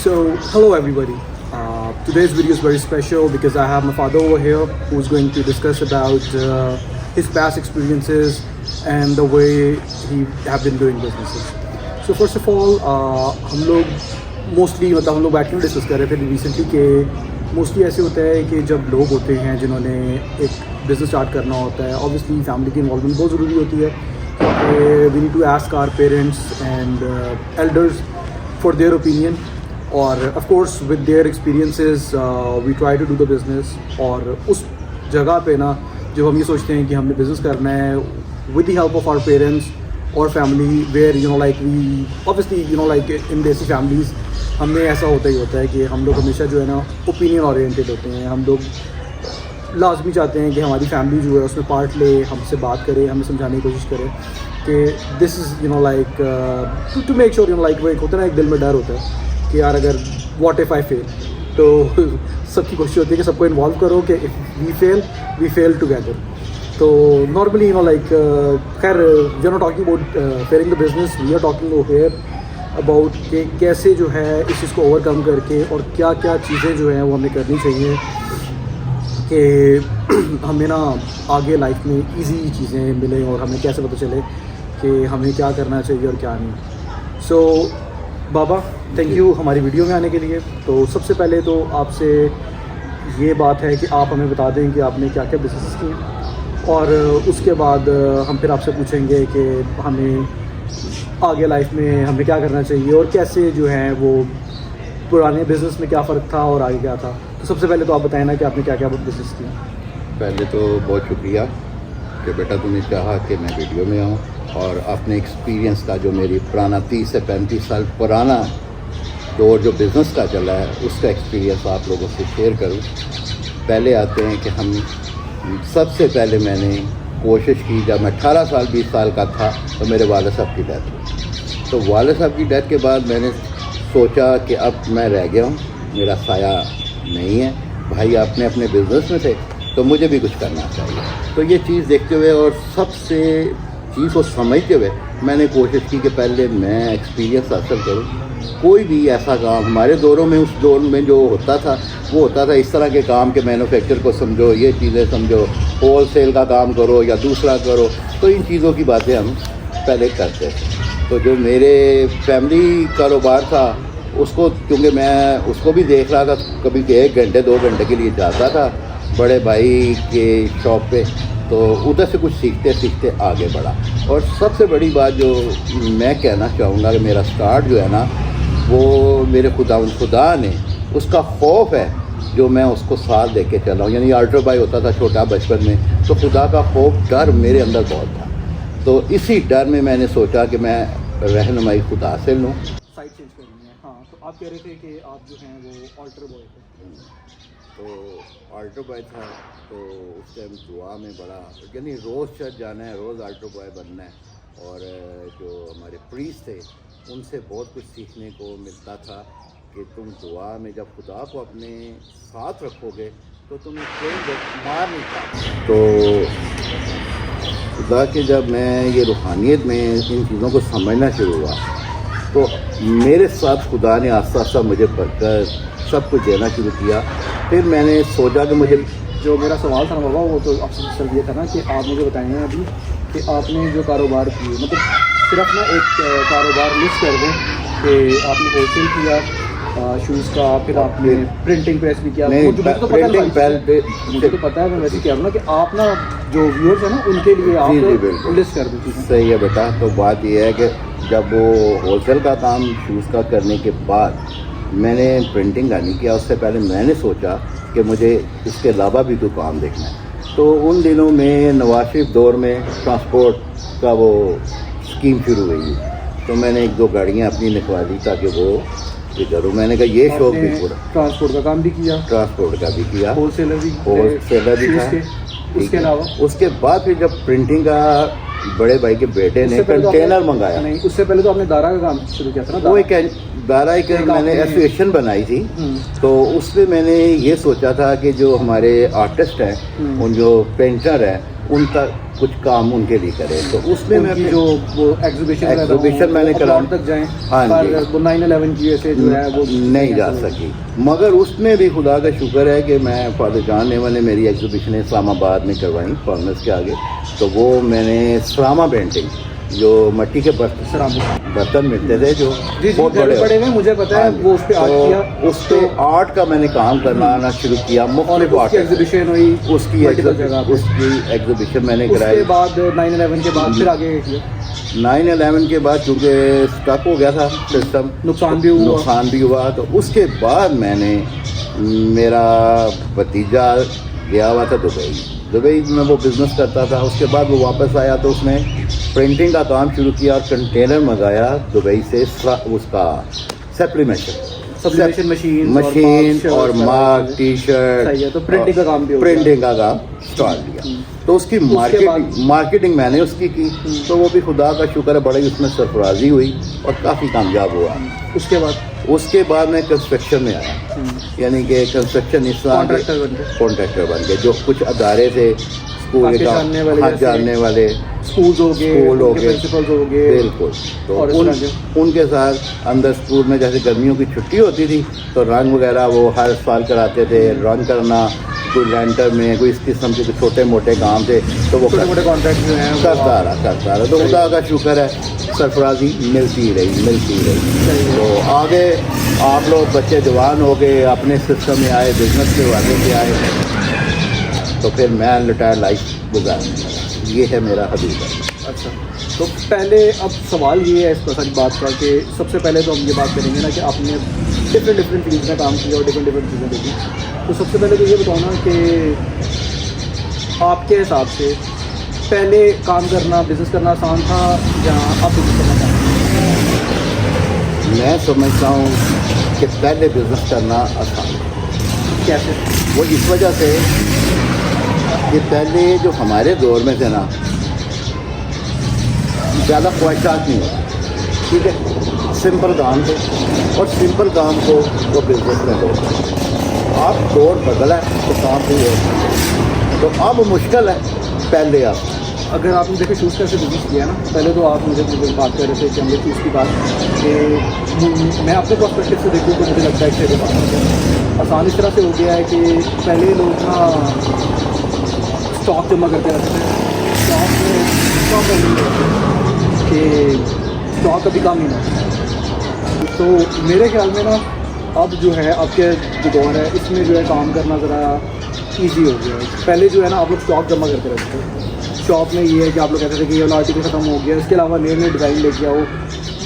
So, hello everybody. Today's video is very special because I have my father over here who's going to discuss about his past experiences and the way he have been doing businesses. So first of all, हम लोग mostly मतलब हम लोग बैठ के discuss कर रहे थे रिसेंटली कि मोस्टली ऐसे होता है कि जब लोग होते हैं जिन्होंने एक बिज़नेस स्टार्ट करना होता है, ऑब्वियसली फैमिली की इन्वॉल्वमेंट बहुत ज़रूरी होती है. We need to ask our parents and elders for their opinion, और of course with their experiences we try to do the business. और उस जगह पे ना जब हम ये सोचते हैं कि हमने बिज़नेस करना है with the help of our parents और family, where you know like we obviously you know like in desi families हमें ऐसा होता ही होता है कि हम लोग हमेशा जो है ना ओपिनियन ओरिएंटेड होते हैं. हम लोग लाजमी चाहते हैं कि हमारी फैमिली जो है उसमें पार्ट ले, हमसे बात करे, हमें समझाने की कोशिश करे कि this is you know like to make sure you know like वो एक होता है ना, एक दिल में डर होता है कि यार अगर व्हाट इफ़ आई फेल, तो सबकी कोशिश होती है कि सबको इन्वॉल्व करो कि इफ़ वी फेल टुगेदर. तो नॉर्मली यू नो लाइक खैर we are not talking about failing the business, we are talking here about कि कैसे जो है इस चीज़ को ओवरकम करके और क्या क्या चीज़ें जो हैं वो हमें करनी चाहिए कि हमें ना आगे लाइफ में इजी चीज़ें मिलें और हमें कैसे पता चले कि हमें क्या करना चाहिए और क्या नहीं. सो बाबा, थैंक यू हमारी वीडियो में आने के लिए. तो सबसे पहले तो आपसे ये बात है कि आप हमें बता दें कि आपने क्या क्या बिजनेस किए, और उसके बाद हम फिर आपसे पूछेंगे कि हमें आगे लाइफ में हमें क्या करना चाहिए और कैसे जो है वो पुराने बिज़नेस में क्या फ़र्क था और आगे क्या था. तो सबसे पहले तो आप बताएं ना कि आपने क्या क्या बिज़नेस किया. पहले तो बहुत शुक्रिया कि बेटा तुमने चाहा कि मैं वीडियो में आऊँ और अपने एक्सपीरियंस का जो मेरी पुराना 30 से 35 साल पुराना दौर जो बिज़नेस का चला है उसका एक्सपीरियंस आप लोगों से शेयर करूँ. पहले आते हैं कि हम सबसे पहले मैंने कोशिश की, जब मैं 18 साल 20 साल का था तो मेरे वालिद साहब की डेथ हुई. तो वालिद साहब की डेथ के बाद मैंने सोचा कि अब मैं रह गया हूँ, मेरा साया नहीं है, भाई अपने अपने बिज़नेस में थे तो मुझे भी कुछ करना चाहिए. तो ये चीज़ देखते हुए और सबसे चीज़ को समझते हुए मैंने कोशिश की कि पहले मैं एक्सपीरियंस हासिल करूँ. कोई भी ऐसा काम हमारे दौरों में, उस दौर में जो होता था वो होता था इस तरह के काम के मैन्युफैक्चर को समझो, ये चीज़ें समझो, होल सेल का काम करो या दूसरा करो. तो इन चीज़ों की बातें हम पहले करते थे. तो जो मेरे फैमिली कारोबार था उसको, क्योंकि मैं उसको भी देख रहा था, कभी 1 घंटे 2 घंटे के लिए जाता था बड़े भाई के शॉप पे, तो उधर से कुछ सीखते सीखते आगे बढ़ा. और सबसे बड़ी बात जो मैं कहना चाहूँगा कि मेरा स्टार्ट जो है ना वो मेरे खुदा ने उसका खौफ है जो मैं उसको साथ दे के चला हूँ. यानी अल्ट्रा बाई होता था छोटा बचपन में, तो खुदा का खौफ डर मेरे अंदर बहुत था. तो इसी डर में मैंने सोचा कि मैं रहनुमाई खुदा से लूँ. साइड चेंज करनी है. हाँ, तो आप कह रहे थे कि आप जो हैं वो अल्टर बॉय थे. तो अल्ट्रा बॉय था, तो उस टाइम दुआ में बड़ा, यानी रोज़ चर्च जाना है, रोज़ अल्ट्रा बॉय बनना है. और जो हमारे प्रीस्ट थे उनसे बहुत कुछ सीखने को मिलता था कि तुम दुआ में जब खुदा को अपने साथ रखोगे तो तुम्हें कोई मार नहीं पाता. तो खुदा के जब मैं ये रूहानियत में इन चीज़ों को समझना शुरू हुआ तो मेरे साथ खुदा ने आस्ता आस्ता मुझे बरकत सब कुछ देना शुरू किया. फिर मैंने सोचा कि मुझे, जो मेरा सवाल था ना बाबा, वो तो आपसे सर ये था ना कि आप मुझे बताएं अभी कि आपने जो कारोबार किए, मतलब सिर्फ ना एक कारोबार लिस्ट कर दें कि आपने होलसेल किया शूज़ का, फिर आपने प्रिंटिंग प्रेस भी किया. नहीं, मुझे तो पता है, मैं वैसे कह रहा हूँ ना कि आप ना जो व्यूअर्स हैं ना उनके लिए आप लिस्ट कर दें. सही है बेटा. तो बात यह है कि जब वो होलसेल का काम शूज़ का करने के बाद मैंने प्रिंटिंग का नहीं किया. उससे पहले मैंने सोचा कि मुझे इसके अलावा भी कोई काम देखना है. तो उन दिनों में नवाज शरीफ दौर में ट्रांसपोर्ट का वो स्कीम शुरू हुई, तो मैंने 1-2 गाड़ियाँ अपनी निकलवा दी ताकि वो ये करूँ. मैंने कहा ये शौक भी पूरा. ट्रांसपोर्ट का काम भी किया, ट्रांसपोर्ट का भी किया, होलसेलर भी था. उसके अलावा उसके बाद फिर जब प्रिंटिंग का बड़े भाई के बेटे ने कंटेनर मंगाया. नहीं, उससे पहले तो आपने दारा का काम शुरू किया था ना. वो एक दारा एक मैंने एसोसिएशन बनाई थी. तो उसमें मैंने ये सोचा था कि जो हमारे आर्टिस्ट हैं, उन जो पेंटर हैं, उन तक कुछ काम उनके लिए करें, तो उसमें मैं उनकी जो वो एग्जीबिशन मैंने करा तक जाएं, हाँ जी, पर वो 9/11 की वजह से जो है वो नहीं जा सकी। मगर उसमें भी खुदा का शुक्र है कि मैं फादर जान नेवल ने मेरी एग्जीबिशन इस्लामाबाद में करवाई फार्मर्स के आगे, तो वो मैंने सरामा पेंटिंग जो मट्टी के बर्तन मिलते थे जो जी बहुत बड़े में मुझे पता है, वो उस पे आर्ट किया, उस पे आर्ट का मैंने काम करना आना शुरू किया। मुख्तलिफ आर्ट एग्जीबिशन हुई, उसकी एग्जीबिशन मैंने कराई। उसके बाद 9/11 के बाद फिर आगे किया। 9/11 के बाद चूँकि स्टक हो गया था सिस्टम, नुकसान भी हुआ, तो उसके बाद मैंने, मेरा भतीजा गया हुआ था दुबई में वो बिज़नेस करता था। उसके बाद वो वापस आया तो उसने प्रिंटिंग का काम शुरू किया और कंटेनर मंगाया दुबई से, उसका सप्लीमेशन मशीन और मार्क टी शर्ट, तो प्रिंटिंग का काम भी प्रिंटिंग का काम स्टार्ट किया। तो उसकी मार्केटिंग मैंने उसकी की, तो वो भी खुदा का शुक्र है बड़ी उसमें सरफराजी हुई और काफ़ी कामयाब हुआ। उसके बाद मैं कंस्ट्रक्शन में आया, यानी कि कंस्ट्रक्शन इस कॉन्ट्रैक्टर बन गए। जो कुछ अदारे थे स्कूल जानने वाले स्कूल हो गए बिल्कुल, तो उनके साथ अंदर स्कूल में जैसे गर्मियों की छुट्टी होती थी तो रंग वगैरह वो हर साल कराते थे, रंग करना, कोई लेंटर में कोई इस किस्म के छोटे मोटे काम थे, तो वो छोटे कॉन्ट्रैक्ट जो हैं करता रहा। तो खुदा का शुक्र है सरफराजी मिलती रही। तो आगे आप लोग बच्चे जवान हो गए, अपने सिस्टम में आए, बिजनेस के वाले से आए, तो फिर मैं रिटायर लाइफ गुजारा। ये है मेरा हकीकत। अच्छा, तो पहले अब सवाल ये है इस पर सारी बात का कि सबसे पहले तो हम ये बात करेंगे ना कि आपने डिफरेंट फील्ड में काम किया और डिफरेंट चीज़ें देखी, तो सबसे पहले तो ये बताओ ना कि आपके हिसाब से पहले काम करना, बिज़नेस करना आसान था या आप बिज़नेस करना चाहते हैं? मैं समझता हूँ कि पहले बिज़नेस करना आसान है। कैसे? वो इस वजह से कि पहले जो हमारे दौर में थे ना, ज़्यादा ख्वाहिशात नहीं होती, ठीक है, सिंपल काम थे और सिंपल काम को वो बिजनेस में लो। आप दौर बदला है तो काम भी हो, तो अब मुश्किल है। पहले आप अगर आपने देखो शूज़ कैसे बिजनेस किया ना, पहले तो आप मुझे बात कर रहे थे कि हमने शूज़ की बात, कि मैं अपने पर्सपेक्टिव से देखूँ तो मुझे लगता है कि आसान इस तरह से हो गया है कि पहले लोग ना स्टॉक जमा करते रहते थे, स्टॉक कभी काम नहीं ना। तो मेरे ख्याल में ना अब जो है आपके जो दौर है इसमें जो है काम करना ज़रा इजी हो गया है। पहले जो है ना आप लोग स्टॉक जमा करते रहते थे, शॉप में ये है कि आप लोग कहते थे कि ये वाला आर्टिकल ख़त्म हो गया, इसके अलावा नए नए डिज़ाइन लेके आओ,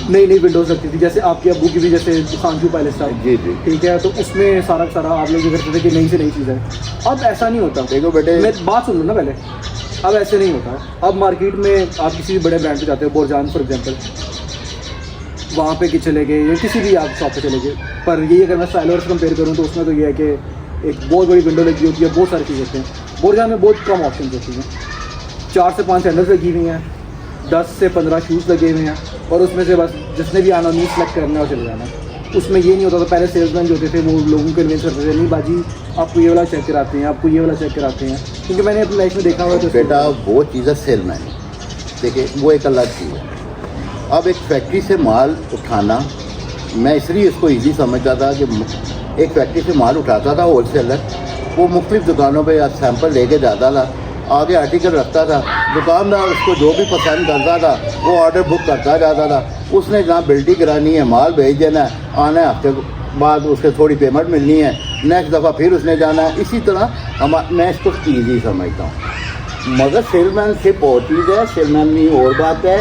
नई विंडोज़ लगती थी, जैसे आपके अबू की भी जैसे खानचू पैलेस था, जी, ठीक है, तो उसमें सारा आप लोग ये करते थे कि नई से नई चीज़ है। अब ऐसा नहीं होता। देखो बेटे, मैं बात सुन लूँ ना पहले, अब ऐसे नहीं होता। अब मार्केट में आप किसी भी बड़े ब्रांड पे जाते हो, बोरजान फॉर एग्जांपल, वहाँ पे कि चले गए या किसी भी आप शॉप पे चले गए, पर ये अगर मैं स्टाइलर से कंपेयर करूँ तो उसमें तो ये है कि एक बहुत बड़ी विंडो लगी होती है, बहुत सारी चीज़ें होती हैं। बोरजान में बहुत कम ऑप्शन होती हैं, 4 से 5 सैंडल्स लगी हुई हैं, 10 से 15 शूज़ लगे हुए हैं, और उसमें से बस जिसने भी आना नहीं सेलेक्ट करना है और चले जाना। उसमें ये नहीं होता था, पहले सेल्समैन जो होते थे वो लोगों को कन्विंस करते थे, नहीं बाजी आपको ये वाला चेक कराते हैं, आपको ये वाला चेक कराते हैं, क्योंकि मैंने अपनी लाइफ में देखा हुआ। तो बेटा वो चीज़ है सेलमैन, देखिए वो एक अलग चीज़ है। अब एक फैक्ट्री से माल उठाना, मैं इसलिए इसको ईजी समझता था कि एक फैक्ट्री से माल उठाता था होलसेलर, वो मुख्तलिफ दुकानों पर सैंपल लेके जाता था, आगे आर्टिकल रखता था, दुकानदार उसको जो भी पसंद करता था वो ऑर्डर बुक करता जाता था। उसने जहाँ बिल्टी करानी है, माल भेज देना है, आना है, हफ्ते बाद उसके थोड़ी पेमेंट मिलनी है, नेक्स्ट दफ़ा फिर उसने जाना है। इसी तरह मैं इसको ईजी समझता हूँ। मगर सेलमैनशिप और चीज़ है, सेलमैन और बात है,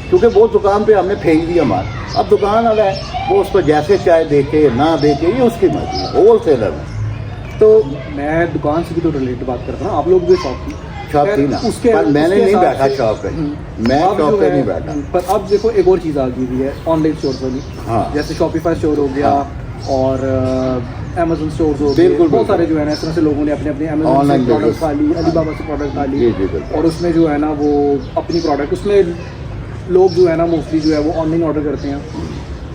क्योंकि वो दुकान पे हमने फेंक दिया माल, अब दुकान वाला है वो उसको जैसे चाहे बेचे ना बेचे, ये उसकी मर्जी है, होल सेलर में। तो मैं दुकान से भी तो रिलेटेड बात करता हूँ, आप लोग भी शॉप थी ना, उसके पर मैंने नहीं बैठा शॉप पे, मैं शॉप पे नहीं बैठा। पर अब देखो एक और चीज़ आ गई हुई है ऑनलाइन स्टोर वाली, हाँ, जैसे शॉपिफाई स्टोर हो गया, हाँ, और अमेजन स्टोर हो गए, बहुत सारे जो है ना इस तरह से लोगों ने अपने अमेजन से प्रोडक्ट खा ली, अलीबाबा से प्रोडक्ट खा ली, और उसमें जो है ना वो अपनी प्रोडक्ट, उसमें लोग जो है ना मोस्टली जो है वो ऑनलाइन ऑर्डर करते हैं।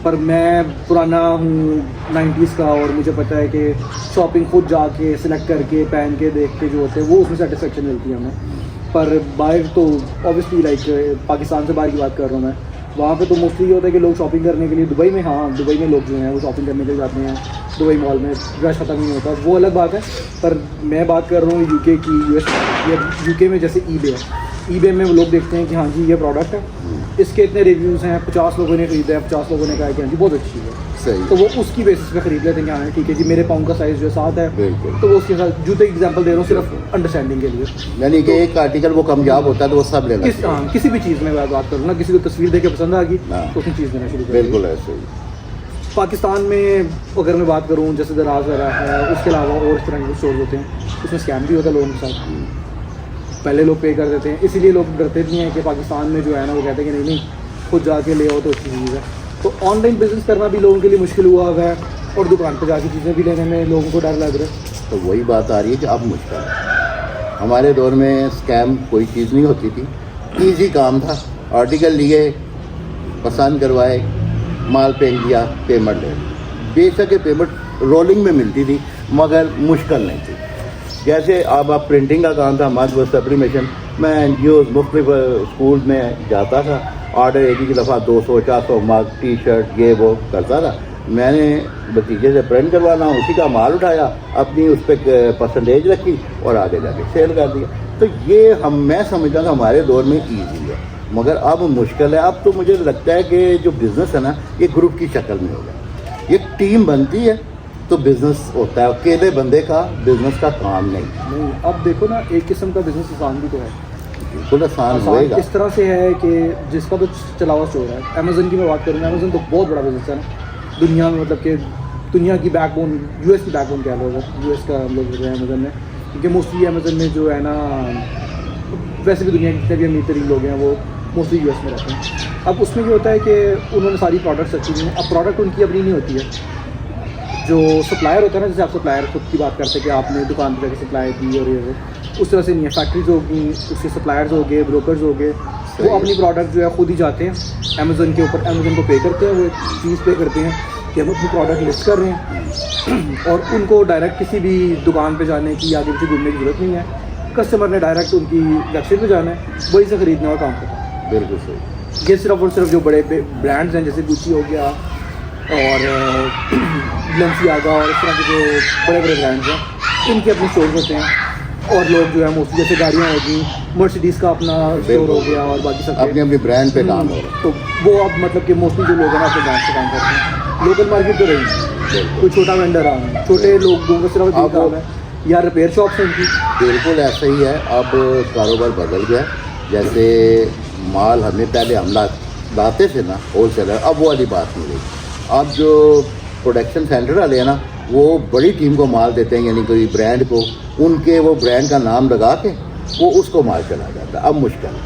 पर मैं पुराना हूँ 90s का, और मुझे पता है कि शॉपिंग खुद जाके सिलेक्ट करके पहन के देख के जो होते हैं वो उसमें सेटिस्फेक्शन मिलती है हमें। पर बाहर तो ऑब्वियसली लाइक पाकिस्तान से बाहर की बात कर रहा हूँ मैं, वहाँ पे तो मोस्टली ये होता है कि लोग शॉपिंग करने के लिए दुबई में, हाँ दुबई में लोग जो हैं वो शॉपिंग करने के लिए जाते हैं, दुबई मॉल में रश खत्म नहीं होता, वो अलग बात है। पर मैं बात कर रहा हूँ यूके की, यूएस या यूके में जैसे ईबे है, ईबे में वो लोग देखते हैं कि हाँ जी ये प्रोडक्ट है, इसके इतने रिव्यूज़ हैं, 50 लोगों ने खरीदा है, 50 लोगों ने कहा कि हाँ जी बहुत अच्छी है, सही। तो वो उसकी बेसिस पे खरीद लेते हैं कि हाँ ठीक है जी मेरे पाउंड का साइज़ जो है 7 है, बिल्कुल। तो वो उसके साथ जूते की एग्जांपल दे रहा हूँ सिर्फ अंडरस्टैंडिंग के लिए। यानी कि एक आर्टिकल वो कामयाब होता है तो वो सब लेना चाहिए। हाँ किसी भी चीज़ में मैं बात करूँ ना, किसी को तस्वीर देख के पसंद आ गई हाँ। तो उसने चीज़ देना शुरू कर दी। बिल्कुल ऐसे ही। पाकिस्तान में अगर मैं बात करूँ जैसे दराज वगैरह है, उसके अलावा और इस तरह के स्टोर होते हैं, उसमें स्कैम भी होता है लोगों के साथ। पहले लोग पे कर देते हैं, इसीलिए लोग डरते नहीं हैं कि पाकिस्तान में जो है ना वो कहते हैं कि नहीं खुद जाके ले आओ तो अच्छी चीज़ है। तो ऑनलाइन बिजनेस करना भी लोगों के लिए मुश्किल हुआ हुआ है, और दुकान पर जाके चीज़ें भी लेने में लोगों को डर लग रहा है। तो वही बात आ रही है कि अब मुश्किल है। हमारे दौर में स्कैम कोई चीज़ नहीं होती थी, ईजी काम था, आर्टिकल लिए, पसंद करवाए, माल फेंक दिया, पेमेंट ले। बेशक पेमेंट रोलिंग में मिलती थी मगर मुश्किल नहीं थी। जैसे अब आप प्रिंटिंग का काम था, मग व सप्लीमेशन, मैं एनजीओ मुख्तलिफ स्कूल में जाता था, ऑर्डर एक ही दफ़ा 200-400 मग, टी शर्ट ये वो करता था। मैंने भतीजे से प्रिंट करवाना, उसी का माल उठाया, अपनी उस पर परसेंटेज रखी और आगे जाके सेल कर दिया। तो ये मैं समझता था हमारे दौर में ईजी है, मगर अब मुश्किल है। अब तो मुझे लगता है कि जो बिज़नेस है ना ये ग्रुप की शक्ल में होगा, ये टीम बनती है तो बिज़नेस होता है, अकेले बंदे का बिज़नेस का काम नहीं। अब देखो ना एक किस्म का बिजनेस आसान भी तो है, बिल्कुल आसान होएगा। इस तरह से है कि जिसका तो चला हुआ स्टोर है। अमेज़न की मैं बात करूँ, अमेज़न तो बहुत बड़ा बिजनेस है ना दुनिया में, मतलब कि दुनिया की बैकबोन, यूएस की बैकबोन कह लो, यूएस का हम लोग हैं अमेज़न में, क्योंकि मोस्टली अमेज़न में जो है ना, वैसे भी दुनिया के जितने भी अमीर तरीन लोग हैं वो मोस्टली यूएस में रहते हैं। अब उसमें ये होता है कि उन्होंने सारी प्रोडक्ट्स रखी हुई हैं। अब प्रोडक्ट उनकी अपनी नहीं होती है, जो सप्लायर होता है ना, जैसे आप सप्लायर खुद की बात करते हैं कि आपने दुकान पर जाकर सप्लाई की और ये उस तरह से नहीं है। फैक्ट्रीज होगी, उसके सप्लायर्स हो गए, ब्रोकर्स हो गए, वो अपनी प्रोडक्ट जो है खुद ही जाते हैं अमेज़न के ऊपर, अमेज़न को पे करते हैं, वो एक फीस पे करते हैं कि हम अपनी प्रोडक्ट लिस्ट कर रहे हैं, और उनको डायरेक्ट किसी भी दुकान पे जाने की आगे पीछे घूमने की ज़रूरत नहीं है। कस्टमर ने डायरेक्ट उनकी वेबसाइट पे जाना है, वही से ख़रीदने का काम करता है। बिल्कुल सही। ये सिर्फ और सिर्फ जो बड़े ब्रांड्स हैं जैसे गुची हो गया और बलेंसियागा और इस तरह के जो बड़े बड़े ब्रांड्स हैं, इनके अपने स्टोर्स होते हैं। और लोग जो है मोस्टली जैसे गाड़ियाँ होगी, मर्सिडीज़ का अपना स्टोर हो गया और बाकी सब अपनी अपनी ब्रांड पे काम हो रहा है। तो वो अब मतलब कि मोस्टली जो लोग हैं ना अपने ब्रांड से काम करते हैं। लोकल मार्केट तो रही, कोई छोटा वेंडर आ, छोटे लोगों का सिर्फ यही काम है, या रिपेयर शॉप्स हैं उनकी। बिल्कुल ऐसा ही है। अब कारोबार बदल गया। जैसे माल हमें पहले हम लाते थे ना होलसेलर, अब वो वाली बात नहीं रही। अब जो प्रोडक्शन सेंटर वाले हैं ना, वो बड़ी टीम को माल देते हैं, यानी कोई ब्रांड को, उनके वो ब्रांड का नाम लगा के वो उसको माल चला जाता है। अब मुश्किल है,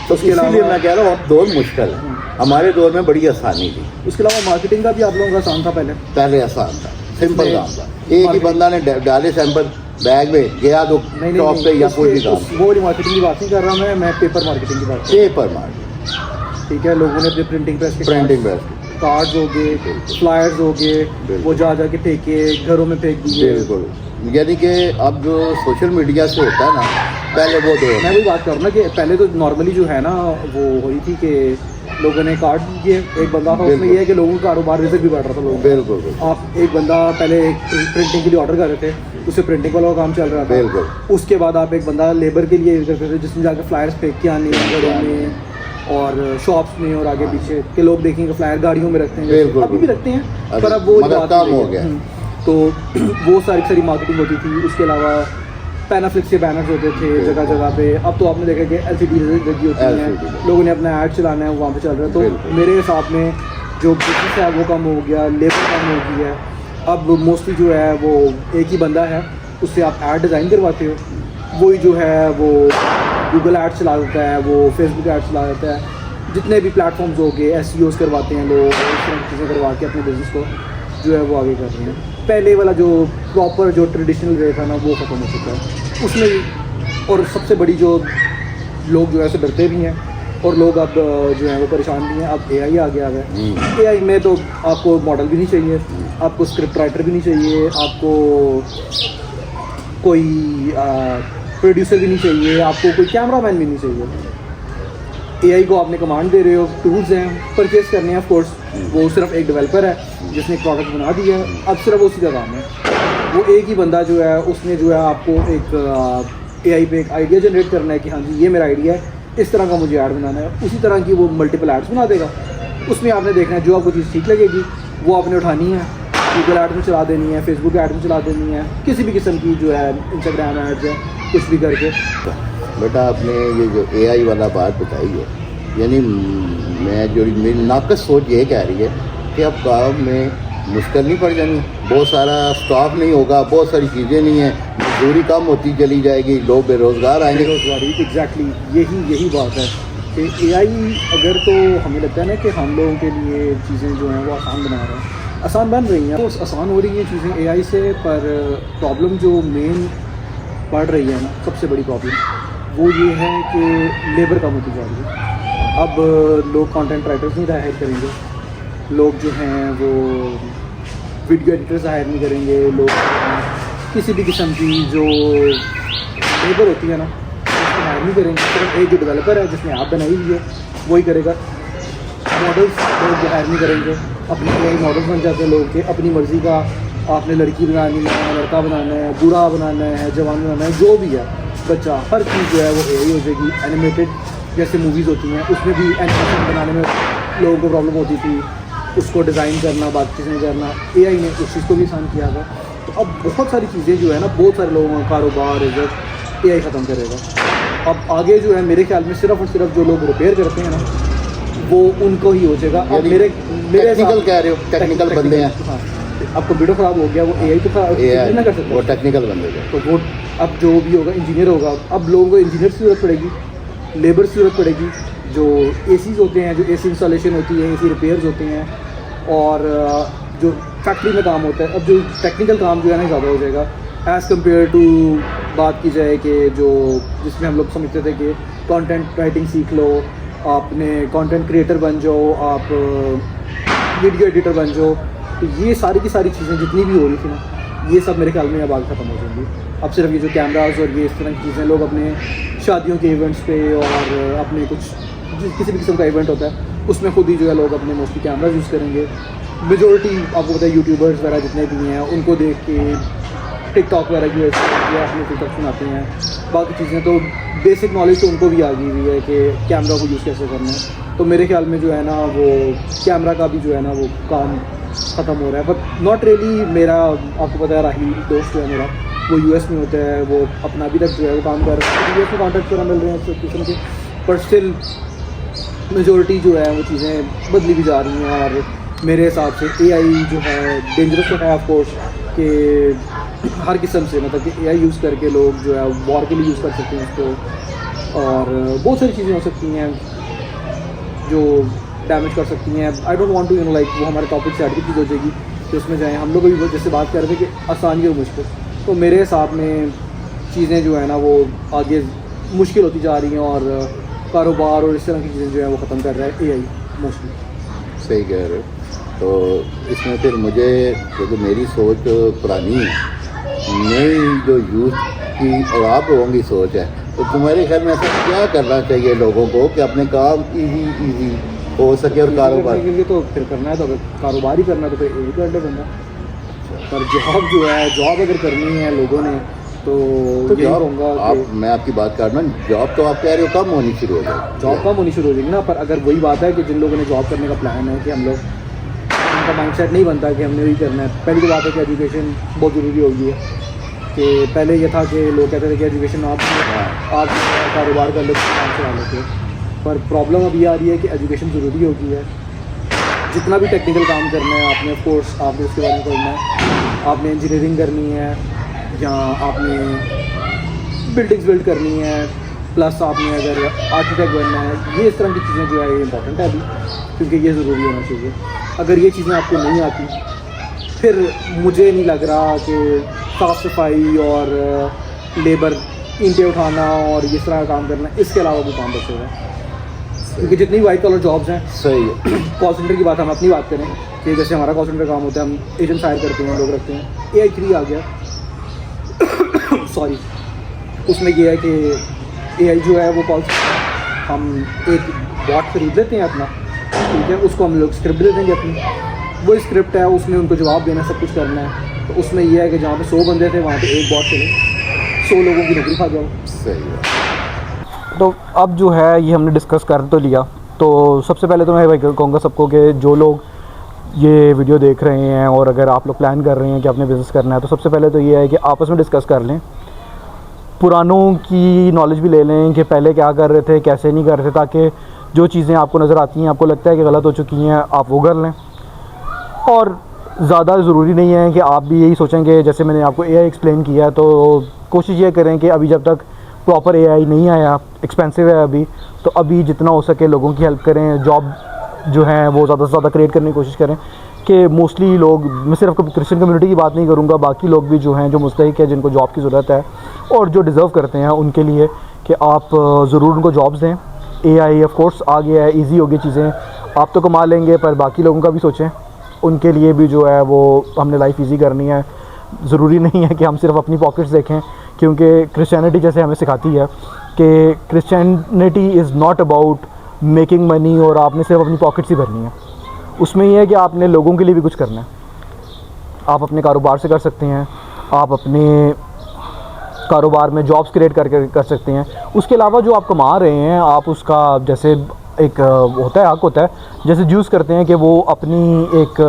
तो इसलिए मैं कह रहा हूँ अब दौर मुश्किल है। हमारे दौर में बड़ी आसानी थी। उसके अलावा मार्केटिंग का भी आप लोगों का आसान था पहले आसान था, सिंपल काम था। एक ही बंदा ने डाले सैंपल बैग में गया तो शॉप पे या कोई भी काम। वो वाली मार्केटिंग की बात नहीं कर रहा मैं पेपर मार्केटिंग की बात। पेपर मार्केट, ठीक है, लोगों ने अपने प्रिंटिंग प्रेस कार्ड्स हो गए, फ्लायर्स हो गए, वो जा के फेंके, घरों में फेंक दिए। बिल्कुल, यानी कि अब जो सोशल मीडिया से होता है ना, पहले वो दो मैं वही बात कर रहा ना कि पहले तो नॉर्मली जो है ना वो हुई थी कि लोगों ने कार्ड किए, एक बंदा था, उसमें ये है कि लोगों का कारोबार रिस्क भी बढ़ रहा था लोगों। बिल्कुल। आप एक बंदा पहले प्रिंटिंग के लिए ऑर्डर कर रहे थे, उससे प्रिंटिंग वाला काम चल रहा था। बिल्कुल। उसके बाद आप एक बंदा लेबर के लिए करते थे, जिसमें जाकर फ्लायर्स फेंक के आने घरों में और शॉप्स में और आगे पीछे के लोग देखेंगे फ्लायर गाड़ियों में रखते हैं, अभी भी रखते हैं, पर अब वो काम हो गया। तो वो सारी मार्केटिंग होती थी। उसके अलावा पैनाफ्लिक्स के बैनर्स होते थे जगह जगह पे। अब तो आपने देखा कि LCD लगी होती हैं, लोगों ने अपना ऐड चलाना है, वहाँ पे चल रहा है। तो मेरे हिसाब में जो बिजनेस है वो कम हो गया, लेबर कम हो गई है। अब मोस्टली जो है वो एक ही बंदा है, उससे आप ऐड डिज़ाइन करवाते हो, वही जो है वो गूगल ऐड चला देता है, वो फेसबुक ऐड चला देता है, जितने भी प्लेटफॉर्म्स हो गए SEOs करवाते हैं लोग, इस तरह की चीज़ें करवा के अपने बिज़नेस को जो है वो आगे कर रहे हैं। पहले वाला जो प्रॉपर जो ट्रेडिशनल वे था ना वो ख़त्म हो चुका है उसमें। और सबसे बड़ी जो लोग जो है डरते भी हैं और लोग अब जो है वो परेशान भी हैं। अब AI आ गया है। AI में तो आपको मॉडल भी नहीं चाहिए, आपको स्क्रिप्ट राइटर भी नहीं चाहिए, आपको कोई प्रोड्यूसर भी नहीं चाहिए, आपको कोई कैमरामैन भी नहीं चाहिए। एआई को आपने कमांड दे रहे हो, टूल्स हैं, परचेज करने हैं, ऑफ कोर्स वो सिर्फ एक डेवलपर है जिसने एक प्रोडक्ट बना दिया है, अब सिर्फ उसी का काम है। वो एक ही बंदा जो है उसने जो है आपको एक एआई पे एक आइडिया जनरेट करना है कि हाँ जी ये मेरा आइडिया है, इस तरह का मुझे ऐड बनाना है, उसी तरह की वो मल्टीपल एड्स बना देगा। उसमें आपने देखना है जो आपको चीज़ ठीक लगेगी वो आपने उठानी है, गूगल एड में चला देनी है, फेसबुक एड में चला देनी है, किसी भी किस्म की जो है इंस्टाग्राम एड्स है, कुछ भी करके। बेटा आपने ये जो एआई वाला बात बताई है, यानी मैं जो मेरी नाकस सोच ये कह रही है कि अब काम में मुश्किल नहीं पड़ जानी, बहुत सारा स्टाफ नहीं होगा, बहुत सारी चीज़ें नहीं हैं, मजदूरी कम होती चली जाएगी, लोग बेरोज़गार आएंगे। बेरोज़गारी, एग्जैक्टली यही बात है कि एआई अगर तो हमें लगता है ना कि हम लोगों के लिए चीज़ें जो हैं वो आसान बना रहा है, आसान बन रही हैं, तो आसान हो रही हैं चीज़ें एआई से, पर प्रॉब्लम जो मेन बढ़ रही है ना, सबसे बड़ी प्रॉब्लम वो ये है कि लेबर कम होती जा रही है। अब लोग कंटेंट राइटर्स नहीं हायर करेंगे, लोग जो हैं वो वीडियो एडिटर्स हायर नहीं करेंगे, लोग किसी भी किस्म की जो लेबर होती है ना उसको हायर नहीं करेंगे, सिर्फ एक जो डेवलपर है जिसने ऐप बनाई हुई है वही करेगा। मॉडल्स लोग हायर नहीं करेंगे, अपने एआई मॉडल्स बन जाते हैं लोग के अपनी मर्ज़ी का, आपने लड़की बनानी है, लड़का बनाना है, बूढ़ा बनाना है, जवान बनाना है, जो भी है बच्चा, हर चीज़ जो है वो एआई हो जाएगी। एनिमेटेड जैसे मूवीज़ होती हैं उसमें भी एनिमेशन बनाने में लोगों को प्रॉब्लम होती थी, उसको डिज़ाइन करना, बात चीज़ें करना, एआई ने उस चीज़ को भी आसान किया था। तो अब बहुत सारी चीज़ें जो है ना, बहुत सारे लोगों का कारोबार इज्जत एआई ख़त्म करेगा। अब आगे जो है मेरे ख्याल में सिर्फ और सिर्फ जो लोग रिपेयर करते हैं ना वो उनको ही हो जाएगा। अब मेरे टेक्निकल कह रहे हो, टेक्निकल बंदे हैं, हाँ, अब कंप्यूटर ख़राब हो गया, वो एआई तो ना कर सकता, वो टेक्निकल बंदे हैं, तो वो अब जो भी होगा इंजीनियर होगा। अब लोगों को इंजीनियर की ज़रूरत पड़ेगी, लेबर की ज़रूरत पड़ेगी, जो एसीज़ होते हैं, जो एसी इंस्टॉलेशन होती है, एसी रिपेयर्स होते हैं, और जो फैक्ट्री में काम होता है, अब जो टेक्निकल काम जो है ना ज़्यादा हो जाएगा एज़ कम्पेयर टू बात की जाए कि जो जिसमें हम लोग समझते थे कि कंटेंट राइटिंग सीख लो, आपने कंटेंट क्रिएटर बन जाओ, आप वीडियो एडिटर बन जाओ, तो ये सारी की सारी चीज़ें जितनी भी हो रही थी ना, ये सब मेरे ख्याल में अब आगे ख़त्म हो जाएंगी। अब सिर्फ ये जो कैमराज और ये इस तरह की चीज़ें लोग अपने शादियों के इवेंट्स पे और अपने कुछ किसी भी किस्म का इवेंट होता है उसमें खुद ही जो है लोग अपने मोस्टली कैमराज यूज़ करेंगे। मेजॉरिटी आपको पता है यूट्यूबर्स वगैरह जितने भी हैं उनको देख के टिकटॉक वगैरह की अपने टिकटॉक बनाते हैं, बाकी चीज़ें तो बेसिक नॉलेज तो उनको भी आ गई हुई है कि कैमरा को यूज़ कैसे करना है। तो मेरे ख्याल में जो है ना वो कैमरा का भी जो है ना वो काम ख़त्म हो रहा है, बट नॉट रियली। मेरा आपको पता है राही दोस्त जो है मेरा वो यूएस में होता है, वो अपना अभी तक जो है वो काम कर रहा है, यूएस में कॉन्टैक्ट वगैरह मिल रहे हैं सब किस्म के, पर स्टिल मेजॉरिटी जो है वो चीज़ें बदली भी जा रही हैं। और मेरे हिसाब से एआई जो है डेंजरस तो है ऑफ कोर्स कि हर किस्म से, मतलब कि एआई यूज़ करके लोग जो है वॉर के लिए यूज़ कर सकते हैं उसको, और बहुत सारी चीज़ें हो सकती हैं जो डैमेज कर सकती हैं। I don't want to you know like वो हमारे टॉपिक से हटके चीज़ हो जाएगी कि उसमें जाएँ। हम लोग अभी जैसे बात कर रहे थे कि आसानी और मुश्किल, तो मेरे हिसाब में चीज़ें जो है ना वो आगे मुश्किल होती जा रही हैं और कारोबार और इस तरह की चीज़ें जो है वो ख़त्म कर रहा है एआई मोस्टली। सही कह रहे हो। तो इसमें फिर मुझे क्योंकि मेरी सोच पुरानी है, नई जो यूथ की और आप लोगों की सोच है, तो तुम्हारे ख्याल में ऐसा क्या करना चाहिए लोगों को कि अपने काम इजी हो सके और कारोबार के लिए तो फिर करना है, तो अगर कारोबार ही करना है तो फिर एआई कर दे बंदा। पर जॉब जो है जॉब अगर करनी है लोगों ने तो यही कहूँगा आप मैं आपकी बात कर रहा हूँ, जॉब तो आप कह रहे हो कम होनी शुरू हो जाएगी, जॉब कम होनी शुरू हो जाएगी ना। पर अगर वही बात है कि जिन लोगों ने जॉब करने का प्लान है कि हम लोग, उनका माइंडसेट नहीं बनता कि हमने वही करना है। पहली तो बात है कि एजुकेशन बहुत ज़रूरी हो गई है, कि पहले ये था कि लोग कहते थे कि एजुकेशन आप कारोबार कर लेते काम चला लेते, पर प्रॉब्लम अभी आ रही है कि एजुकेशन ज़रूरी हो गई है। जितना भी टेक्निकल काम करना है आपने, ऑफ कोर्स आपने उसके बारे में करना है, आपने इंजीनियरिंग करनी है या आपने बिल्डिंग्स बिल्ड करनी है, प्लस आपने अगर आर्किटेक्ट बनना है, ये इस तरह की चीज़ें जो है ये इंपॉर्टेंट है अभी, क्योंकि ये ज़रूरी होना चाहिए। अगर ये चीज़ें आपको नहीं आती फिर मुझे नहीं लग रहा कि साफ़ सफाई और लेबर ईंटें उठाना और इस तरह का काम करना, इसके अलावा भी काम बचेगा। क्योंकि जितनी वाइट कॉलर जॉब्स हैं, सही है। कॉल सेंटर की बात हम अपनी बात करें कि जैसे हमारा कॉल सेंटर काम होता है, हम एजेंट्स हायर करते हैं, लोग रखते हैं, AI3 आ गया सॉरी, उसमें ये है कि AI जो है वो कॉल हम एक बॉट खरीद लेते हैं अपना, ठीक है, उसको हम लोग स्क्रिप्ट दे देंगे अपनी, वो स्क्रिप्ट है उसमें उनको जवाब देना, सब कुछ करना है। तो उसमें यह है कि जहाँ पे 100 बंदे थे वहाँ पे एक बॉट चले, 100 लोगों की नौकरी खा जाओ। सही है। तो अब जो है ये हमने डिस्कस कर तो लिया। तो सबसे पहले तो मैं भाई कहूँगा सबको कि जो लोग ये वीडियो देख रहे हैं और अगर आप लोग प्लान कर रहे हैं कि आपने बिज़नेस करना है, तो सबसे पहले तो ये है कि आपस में डिस्कस कर लें, पुरानों की नॉलेज भी ले लें कि पहले क्या कर रहे थे, कैसे नहीं कर रहे थे, ताकि जो चीज़ें आपको नज़र आती हैं, आपको लगता है कि गलत हो चुकी हैं, आप वो कर लें। और ज़्यादा ज़रूरी नहीं है कि आप भी यही सोचेंगे, जैसे मैंने आपको AI एक्सप्लेन किया है, तो कोशिश ये करें कि अभी जब तक प्रॉपर AI नहीं आया, एक्सपेंसिव है अभी, तो अभी जितना हो सके लोगों की हेल्प करें, जॉब जो है वो ज़्यादा से ज़्यादा क्रिएट करने की कोशिश करें। कि मोस्टली लोग, मैं सिर्फ क्रिश्चियन कम्युनिटी की बात नहीं करूँगा, बाकी लोग भी जो हैं, जो मुस्तहिक है, जिनको जॉब की ज़रूरत है और जो डिज़र्व करते हैं, उनके लिए कि आप ज़रूर उनको जॉब्स दें। AI ऑफ कोर्स आ गया है, ईजी हो गई चीज़ें, आप तो कमा लेंगे, पर बाकी लोगों का भी सोचें, उनके लिए भी जो है वो हमने लाइफ ईजी करनी है। ज़रूरी नहीं है कि हम सिर्फ अपनी पॉकेट्स देखें, क्योंकि क्रिश्चियनिटी जैसे हमें सिखाती है कि Christianity is not about making money और आपने सिर्फ अपनी पॉकेट्स ही भरनी है। उसमें यह है कि आपने लोगों के लिए भी कुछ करना है। आप अपने कारोबार से कर सकते हैं, आप अपने कारोबार में जॉब्स क्रिएट करके कर सकते हैं। उसके अलावा जो आप कमा रहे हैं, आप उसका जैसे एक होता है, हक होता है, जैसे यूज़ करते हैं कि वो अपनी एक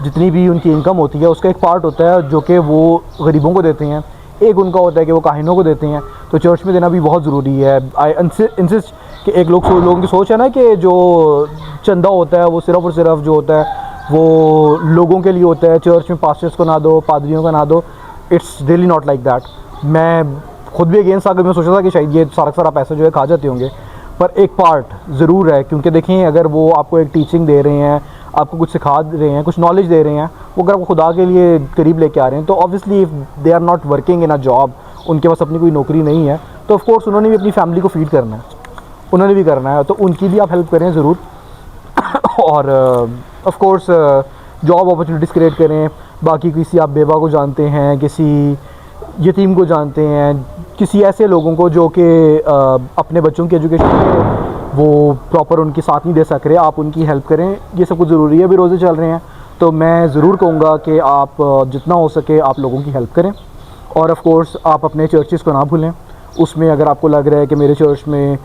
जितनी भी उनकी इनकम होती है उसका एक पार्ट होता है जो कि वो गरीबों को देते हैं, एक उनका होता है कि वो काहिनों को देते हैं। तो चर्च में देना भी बहुत ज़रूरी है। आई इंसिस्ट कि एक लोगों की सोच है ना कि जो चंदा होता है वो सिर्फ़ और सिर्फ जो होता है वो लोगों के लिए होता है, चर्च में पास्टर्स को ना दो, पादरियों को ना दो। It's really not like that. मैं खुद भी अगेंस्ट आकर मैं सोचा था कि शायद ये सारा पैसा जो है खा जाते होंगे, पर एक पार्ट ज़रूर है, क्योंकि देखें अगर वो आपको एक टीचिंग दे रहे हैं, आपको कुछ सिखा रहे हैं, कुछ नॉलेज दे रहे हैं, वो अगर आपको खुदा के लिए करीब लेके आ रहे हैं, तो obviously if they are not working in a job, उनके पास अपनी कोई नौकरी नहीं है, तो ऑफ कोर्स उन्होंने भी अपनी फैमिली को फीड करना है, उन्होंने भी करना है, तो उनकी भी आप हेल्प करें ज़रूर। और of course job opportunities create करें। बाकी किसी आप बेवा को जानते हैं, किसी यतीम को जानते हैं, किसी ऐसे लोगों को जो कि अपने बच्चों की एजुकेशन में वो प्रॉपर उनके साथ नहीं दे सक रहे, आप उनकी हेल्प करें। ये सब कुछ ज़रूरी है, अभी रोज़े चल रहे हैं, तो मैं ज़रूर कहूँगा कि आप जितना हो सके आप लोगों की हेल्प करें। और ऑफ़ कोर्स आप अपने चर्चेज़ को ना भूलें। उसमें अगर आपको लग रहा है कि मेरे चर्च में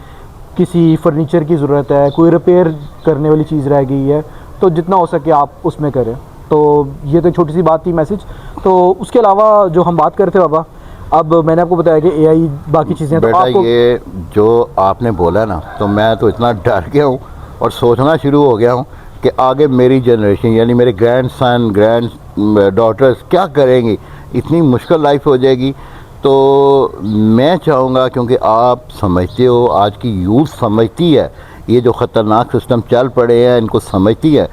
किसी फर्नीचर की ज़रूरत है, कोई रिपेयर करने वाली चीज़ रह गई है, तो जितना हो सके आप उसमें करें। तो ये तो छोटी सी बात थी, मैसेज। तो उसके अलावा जो हम बात करते बाबा, अब मैंने आपको बताया कि AI बाकी चीज़ें, तो आपको ये जो आपने बोला ना, तो मैं तो इतना डर गया हूँ और सोचना शुरू हो गया हूँ कि आगे मेरी जनरेशन यानी मेरे ग्रैंड सन ग्रैंड डॉटर्स क्या करेंगी, इतनी मुश्किल लाइफ हो जाएगी। तो मैं चाहूँगा, क्योंकि आप समझते हो, आज की यूथ समझती है, ये जो ख़तरनाक सिस्टम चल पड़े हैं इनको समझती है,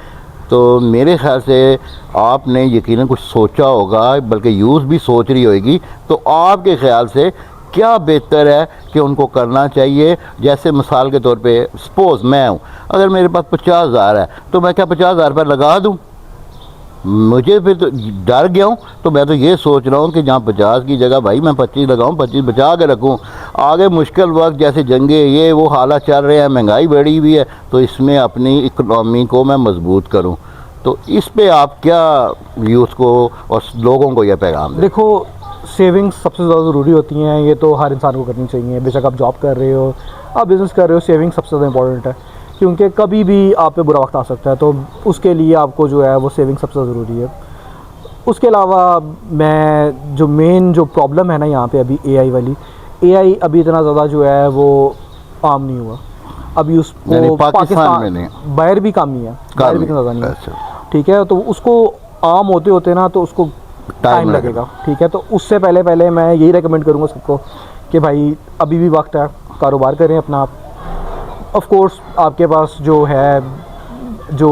तो मेरे ख़्याल से आपने यकीनन कुछ सोचा होगा, बल्कि यूथ भी सोच रही होगी। तो आपके ख़्याल से क्या बेहतर है कि उनको करना चाहिए? जैसे मिसाल के तौर पे सपोज़ मैं हूँ, अगर मेरे पास 50,000 है तो मैं क्या 50,000 पर लगा दूँ? मुझे फिर तो डर गया हूँ, तो मैं तो ये सोच रहा हूँ कि जहाँ 50 की जगह भाई मैं 25 लगाऊँ, 25 बचा के रखूँ। आगे मुश्किल वक्त जैसे जंगे ये वो हालात चल रहे हैं, महंगाई बढ़ी हुई है, तो इसमें अपनी इकनॉमी को मैं मजबूत करूँ। तो इस पे आप क्या यूथ को और लोगों को यह पैगाम दें? देखो, सेविंग्स सबसे ज़्यादा ज़रूरी होती हैं, ये तो हर इंसान को करनी चाहिए। बेशक आप जॉब कर रहे हो, आप बिज़नेस कर रहे हो, सेविंग सबसे ज़्यादा इंपॉर्टेंट है, क्योंकि कभी भी आप पे बुरा वक्त आ सकता है, तो उसके लिए आपको जो है वो सेविंग सबसे ज़रूरी है। उसके अलावा मैं जो मेन जो प्रॉब्लम है ना यहाँ पे अभी AI वाली, AI अभी इतना ज़्यादा जो है वो आम नहीं हुआ अभी, उसको पाकिस्तान में नहीं, बाहर भी कम ही है, बाहर भी इतना ज़्यादा नहीं है, ठीक है। तो उसको आम होते होते ना तो उसको टाइम लगेगा, ठीक है। तो उससे पहले मैं यही रेकमेंड करूँगा सबको कि भाई अभी भी वक्त है, कारोबार करें अपना। ऑफ कोर्स आपके पास जो है, जो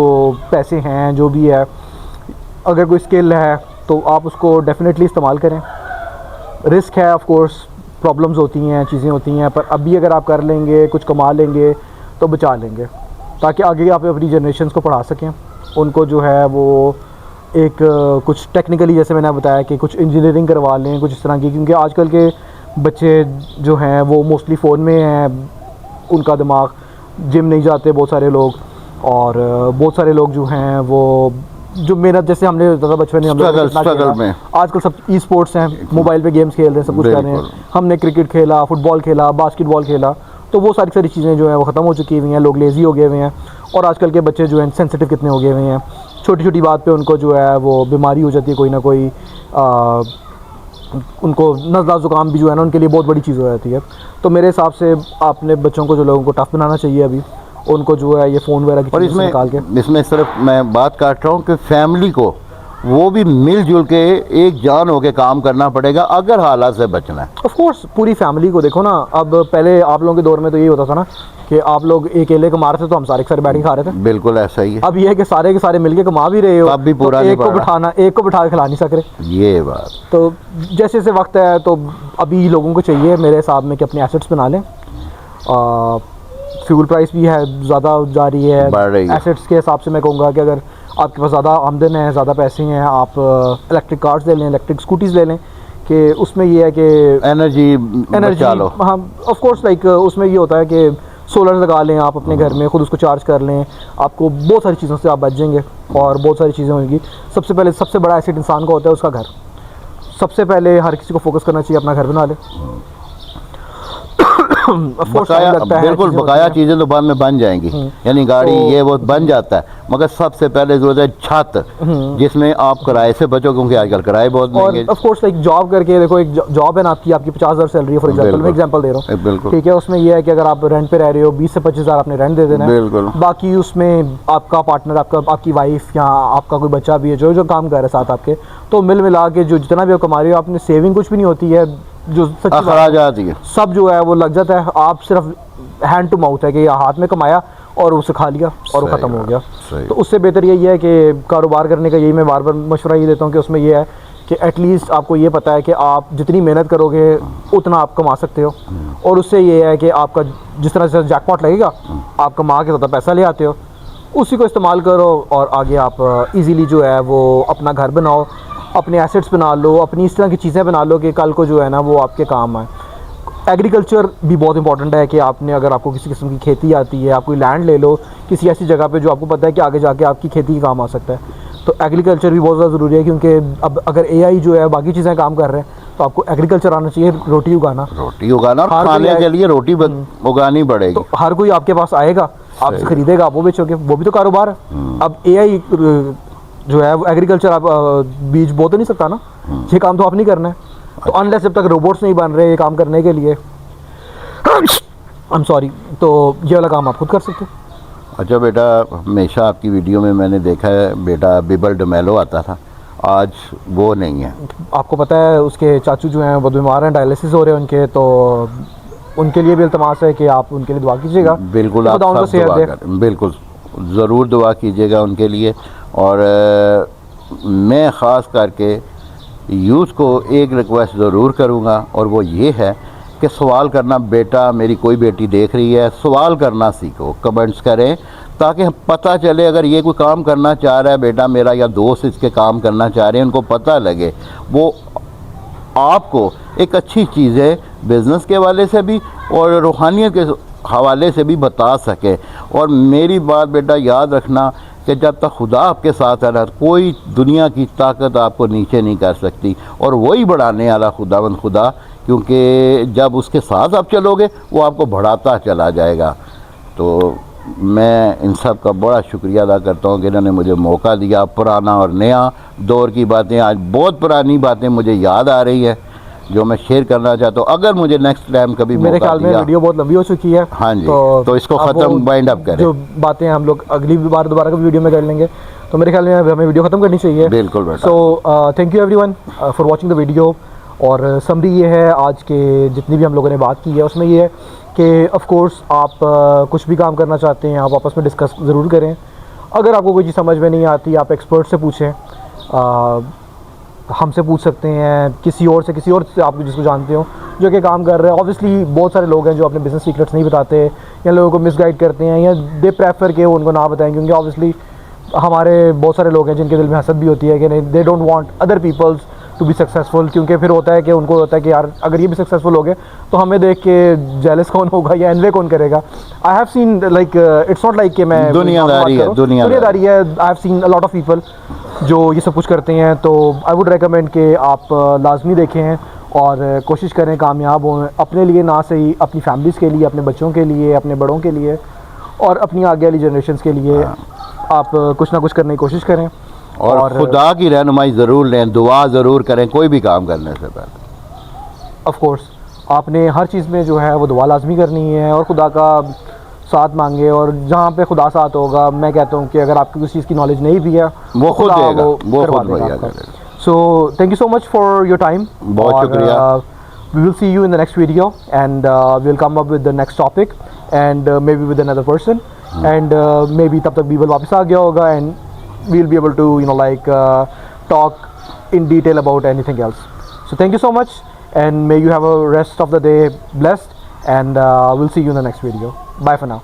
पैसे हैं, जो भी है, अगर कोई स्किल है तो आप उसको डेफिनेटली इस्तेमाल करें। रिस्क है, ऑफ कोर्स प्रॉब्लम्स होती हैं, चीज़ें होती हैं, पर अभी अगर आप कर लेंगे, कुछ कमा लेंगे तो बचा लेंगे, ताकि आगे आप अपनी जनरेशन को पढ़ा सकें। उनको जो है वो एक कुछ टेक्निकली, जैसे मैंने बताया कि कुछ इंजीनियरिंग करवा लें, कुछ इस तरह की, क्योंकि आजकल के बच्चे जो हैं वो मोस्टली फ़ोन में हैं, उनका दिमाग, जिम नहीं जाते बहुत सारे लोग, और बहुत सारे लोग जो हैं वो जो मेहनत जैसे हमने ज़्यादा बचपन में हम लोग कितना खेला, आजकल सब ई स्पोर्ट्स हैं, मोबाइल पे गेम्स खेल रहे हैं, सब कुछ कर रहे हैं। हमने क्रिकेट खेला, फुटबॉल खेला, बास्केटबॉल खेला, तो वो सारी चीज़ें जो हैं वो ख़त्म हो चुकी हुई हैं। लोग लेज़ी हो गए हुए हैं, और आजकल के बच्चे जो हैं सेंसिटिव कितने हो गए हुए हैं, छोटी छोटी बात पे उनको जो है वो बीमारी हो जाती है, कोई ना कोई उनको नज़ला ज़ुकाम भी जो है ना उनके लिए बहुत बड़ी चीज़ हो जाती है। तो मेरे हिसाब से आपने बच्चों को, जो लोगों को टफ़ बनाना चाहिए अभी, उनको जो है ये फ़ोन वगैरह की चीज़ें निकाल के, इसमें सिर्फ मैं बात काट रहा हूँ कि फैमिली को वो भी मिलजुल के एक जान होकर काम करना पड़ेगा अगर हालात से बचना है। ऑफ कोर्स पूरी फैमिली को देखो ना। अब पहले आप लोगों के दौर में तो यही होता था ना कि आप लोग अकेले कमा रहे थे तो हम सारे के सारे बैठ के खा रहे थे। बिल्कुल ऐसा ही है। अब ये है कि सारे के सारे मिलके कमा भी रहे हो, अब भी पूरा तो एक को बिठा के खिला नहीं सक रहे। ये बात तो जैसे जैसे वक्त है, तो अभी लोगों को चाहिए मेरे हिसाब में कि अपने एसेट्स बना लें। फ्यूल प्राइस भी है ज़्यादा जा रही है, बढ़ रही है। एसेट्स के हिसाब से मैं कहूँगा कि अगर आपके पास ज़्यादा आमदन है, ज़्यादा पैसे हैं, आप इलेक्ट्रिक कार्स ले लें, इलेक्ट्रिक स्कूटीज़ ले लें, कि उसमें ये है कि एनर्जी हाँ ऑफ कोर्स, लाइक उसमें ये होता है कि सोलर लगा लें आप अपने घर में, ख़ुद उसको चार्ज कर लें, आपको बहुत सारी चीज़ों से आप बच जाएंगे और बहुत सारी चीज़ें होंगी। सबसे पहले सबसे बड़ा एसेट इंसान का होता है उसका घर। सबसे पहले हर किसी को फोकस करना चाहिए अपना घर बना ले। बिल्कुल बकाया चीज़ें तो बाद में बन जाएंगी, यानी गाड़ी तो, ये वो बन जाता है, मगर सबसे पहले जरूरत है छत, जिसमें आप किराए से बचो, क्योंकि आजकल किराए बहुत महंगे। ऑफ कोर्स लाइक जॉब करके देखो, एक जॉब है ना आपकी 50,000 सैलरी है फॉर एग्जांपल, मैं एग्जांपल दे रहा हूँ, ठीक है। उसमें ये है कि अगर आप रेंट पे रह रहे हो 20 से 25,000 आपने रेंट दे देना है, बाकी उसमें आपका पार्टनर, आपकी वाइफ या आपका कोई बच्चा भी है जो काम कर रहा है साथ आपके, तो मिल मिला के जो जितना भी आप कमा रहे हो, आपने सेविंग कुछ भी नहीं होती है, जो सच्ची जाती है, सब जो है वो लग जाता है। आप सिर्फ हैंड टू माउथ है कि हाथ में कमाया और उसे खा लिया और वो ख़त्म हो गया। तो उससे बेहतर यही है कि कारोबार करने का, यही मैं बार बार मशवरा ये देता हूँ कि उसमें यह है कि एटलीस्ट आपको ये पता है कि आप जितनी मेहनत करोगे उतना आप कमा सकते हो, और उससे ये है कि आपका जिस तरह से जैकपॉट लगेगा, आप कमा के ज़्यादा पैसा ले आते हो, उसी को इस्तेमाल करो और आगे आप ईज़िली जो है वो अपना घर बनाओ, अपने एसेट्स बना लो, अपनी इस तरह की चीज़ें बना लो कि कल को जो है ना वो आपके काम आए। एग्रीकल्चर भी बहुत इंपॉर्टेंट है कि आपने, अगर आपको किसी किस्म की खेती आती है, आप कोई लैंड ले लो किसी ऐसी जगह पे जो आपको पता है कि आगे जाके आपकी खेती के काम आ सकता है, तो एग्रीकल्चर भी बहुत ज़्यादा ज़रूरी है। क्योंकि अब अगर एआई जो है बाकी चीज़ें काम कर रहे हैं, तो आपको एग्रीकल्चर आना चाहिए, रोटी उगाना और खाने के लिए रोटी उगानी पड़ेगी। तो हर कोई आपके पास आएगा, आपसे खरीदेगा, आप वो बेचोगे, वो भी तो कारोबार है। अब एआई जो है वो एग्रीकल्चर आप बीज बो तो नहीं सकता ना, ये काम तो आप नहीं करना है। तो अनलेस जब तक रोबोट्स नहीं बन रहे ये काम करने के लिए, आई एम सॉरी, तो ये वाला काम आप खुद कर सकते हो। अच्छा बेटा, हमेशा आपकी वीडियो में मैंने देखा है बेटा बिबल डमेलो आता था, आज वो नहीं है। आपको पता है उसके चाचू जो हैं वो बीमार हैं, डायलिसिस हो रहे हैं उनके, तो उनके लिए भी इल्तमास है कि आप उनके लिए दुआ कीजिएगा। बिल्कुल, आप सब दुआ करें, बिल्कुल ज़रूर दुआ कीजिएगा उनके लिए। और मैं ख़ास करके यूथ को एक रिक्वेस्ट ज़रूर करूँगा, और वो ये है कि सवाल करना, बेटा मेरी कोई बेटी देख रही है, सवाल करना सीखो, कमेंट्स करें, ताकि पता चले अगर ये कोई काम करना चाह रहा है बेटा मेरा, या दोस्त इसके काम करना चाह रहे हैं, उनको पता लगे, वो आपको एक अच्छी चीज़ है बिज़नेस के हवाले से भी और रूहानियत के हवाले से भी बता सके। और मेरी बात बेटा याद रखना कि जब तक खुदा आपके साथ है ना, कोई दुनिया की ताकत आपको नीचे नहीं कर सकती, और वही बढ़ाने वाला खुदावंद खुदा, क्योंकि जब उसके साथ आप चलोगे वो आपको बढ़ाता चला जाएगा। तो मैं इन सब का बड़ा शुक्रिया अदा करता हूँ कि इन्होंने मुझे मौका दिया। पुराना और नया दौर की बातें, आज बहुत पुरानी बातें मुझे याद आ रही है जो मैं शेयर करना चाहता हूँ। अगर मुझे नेक्स्ट टाइम कभी मेरे ख्याल में वीडियो बहुत लंबी हो चुकी है, हाँ जी, तो इसको ख़त्म वाइंड अप करें। जो बातें हम लोग अगली बार दोबारा कभी वीडियो में कर लेंगे, तो मेरे ख्याल में हमें वीडियो ख़त्म करनी चाहिए। बिल्कुल। So thank you everyone for watching the video. और समरी ये है आज के जितनी भी हम लोगों ने बात की है, उसमें ये है कि ऑफ कोर्स आप कुछ भी काम करना चाहते हैं, आप आपस में डिस्कस ज़रूर करें। अगर आपको कोई चीज़ समझ में नहीं आती, आप एक्सपर्ट से पूछें, हमसे पूछ सकते हैं, किसी और से आप जिसको जानते हो जो कि काम कर रहे हैं। ऑब्वियसली बहुत सारे लोग हैं जो अपने बिजनेस सीक्रेट्स नहीं बताते या लोगों को मिसगाइड करते हैं, या दे प्रेफर कि वो उनको ना बताएं, क्योंकि ऑब्वियसली हमारे बहुत सारे लोग हैं जिनके दिल में हसद भी होती है कि नहीं, they don't want other peoples to be successful, क्योंकि फिर होता है कि उनको होता है कि यार अगर ये भी सक्सेसफुल हो गए तो हमें देख के जेलस कौन होगा या एनवे कौन करेगा. I have seen like it's not like कि मैं दुनियादारी है, दुनियादारी है. I have seen a lot of people जो ये सब कुछ करते हैं. तो आई वुड रेकमेंड कि आप लाजमी देखें और कोशिश करें कामयाब हों, अपने लिए ना सही, अपनी फैमिलीज़ के लिए, अपने बच्चों के लिए, अपने बड़ों के लिए और अपनी आगे वाली जनरेशन्स के लिए आप कुछ ना कुछ करने की कोशिश करें. और खुदा की रहनुमाई ज़रूर लें, दुआ ज़रूर करें कोई भी काम करने से पहले. ऑफ कोर्स आपने हर चीज़ में जो है वो दुआ लाजमी करनी है और खुदा का साथ मांगे. और जहाँ पे खुदा साथ होगा, मैं कहता हूँ कि अगर आपको किसी चीज़ की नॉलेज नहीं भी है वो खुद देगा, वो करवा खुद देगा मुहैया आपका. करेगा. So thank you so much for your time. बहुत शुक्रिया. We will see you in the next video, and we'll come up with the next topic, and maybe with another person, and maybe तब तक बीबल वापस आ गया होगा, and we'll be able to talk in detail about anything else. So thank you so much, and may you have a rest of the day blessed, and we'll see you in the next video. Bye for now.